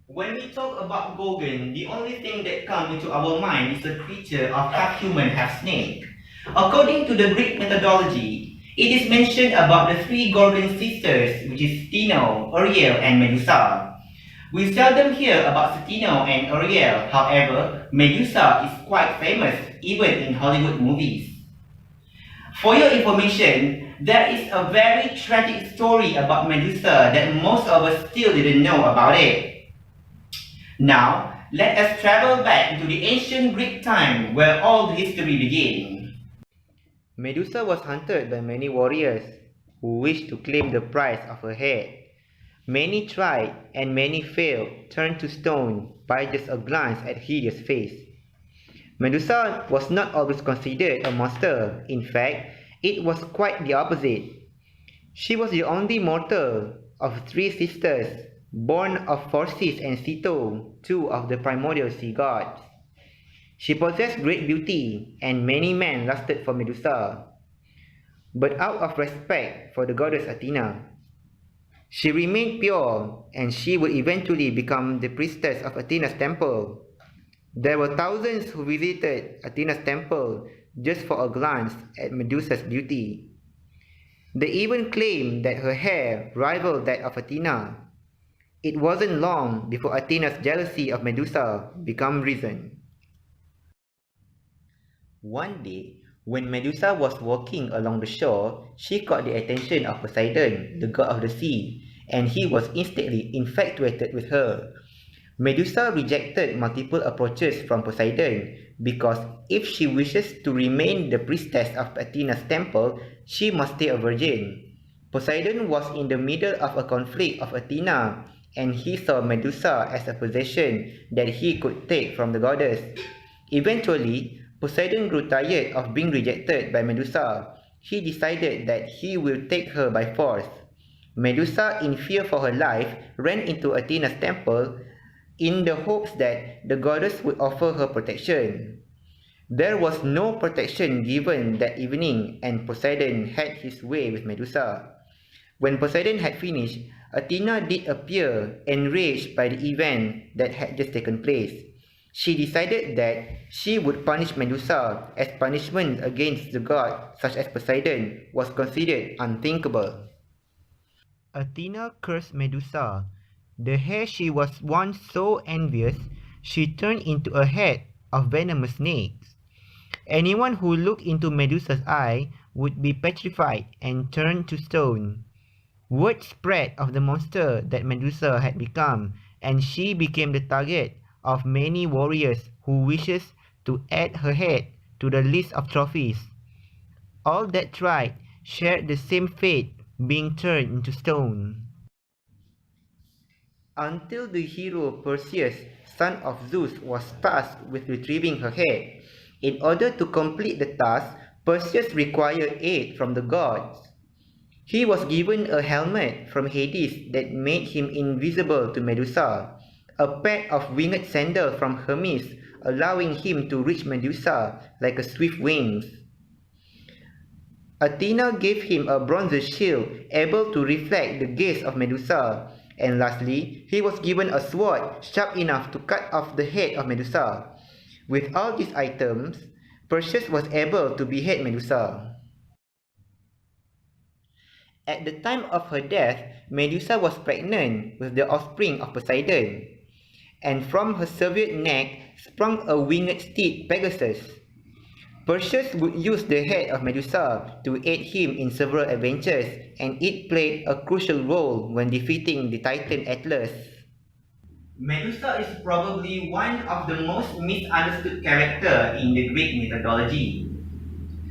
When we talk about Gorgon, the only thing that comes into our mind is a creature of half human, half snake. According to the Greek mythology, it is mentioned about the three Gorgon sisters, which is Steno, Ariel, and Medusa. We seldom hear about Steno and Ariel, however, Medusa is quite famous even in Hollywood movies. For your information, there is a very tragic story about Medusa that most of us still didn't know about it. Now, let us travel back into the ancient Greek time where all the history began. Medusa was hunted by many warriors who wished to claim the prize of her head. Many tried and many failed, turned to stone by just a glance at hideous face. Medusa was not always considered a monster. In fact, it was quite the opposite. She was the only mortal of three sisters, born of Phorcys and Ceto, two of the primordial sea gods. She possessed great beauty, and many men lusted for Medusa. But out of respect for the goddess Athena, she remained pure, and she would eventually become the priestess of Athena's temple. There were thousands who visited Athena's temple just for a glance at Medusa's beauty. They even claimed that her hair rivaled that of Athena. It wasn't long before Athena's jealousy of Medusa became reason. One day, when Medusa was walking along the shore, she caught the attention of Poseidon, the god of the sea, and he was instantly infatuated with her. Medusa rejected multiple approaches from Poseidon because if she wishes to remain the priestess of Athena's temple, she must stay a virgin. Poseidon was in the middle of a conflict of Athena, and he saw Medusa as a possession that he could take from the goddess. Eventually, Poseidon grew tired of being rejected by Medusa. He decided that he will take her by force. Medusa, in fear for her life, ran into Athena's temple in the hopes that the goddess would offer her protection. There was no protection given that evening, and Poseidon had his way with Medusa. When Poseidon had finished, Athena did appear, enraged by the event that had just taken place. She decided that she would punish Medusa, as punishment against the god such as Poseidon was considered unthinkable. Athena cursed Medusa. The hair she was once so envious, she turned into a head of venomous snakes. Anyone who looked into Medusa's eye would be petrified and turned to stone. Word spread of the monster that Medusa had become, and she became the target of many warriors who wishes to add her head to the list of trophies. All that tried shared the same fate, being turned into stone. Until the hero Perseus, son of Zeus, was tasked with retrieving her head. In order to complete the task, Perseus required aid from the gods. He was given a helmet from Hades that made him invisible to Medusa, a pair of winged sandals from Hermes, allowing him to reach Medusa like a swift wings. Athena gave him a bronze shield able to reflect the gaze of Medusa, and lastly, he was given a sword sharp enough to cut off the head of Medusa. With all these items, Perseus was able to behead Medusa. At the time of her death, Medusa was pregnant with the offspring of Poseidon, and from her severed neck sprung a winged steed, Pegasus. Perseus would use the head of Medusa to aid him in several adventures, and it played a crucial role when defeating the Titan Atlas. Medusa is probably one of the most misunderstood characters in the Greek mythology.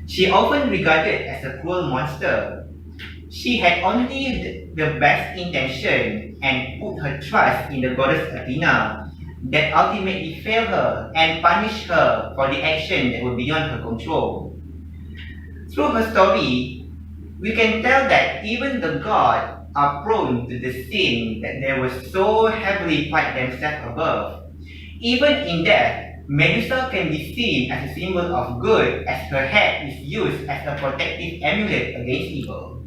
She often regarded as a cruel monster. She had only the best intention and put her trust in the goddess Athena that ultimately failed her and punished her for the action that were beyond her control. Through her story, we can tell that even the gods are prone to the sin that they were so heavily pride themselves above. Even in death, Medusa can be seen as a symbol of good, as her head is used as a protective amulet against evil.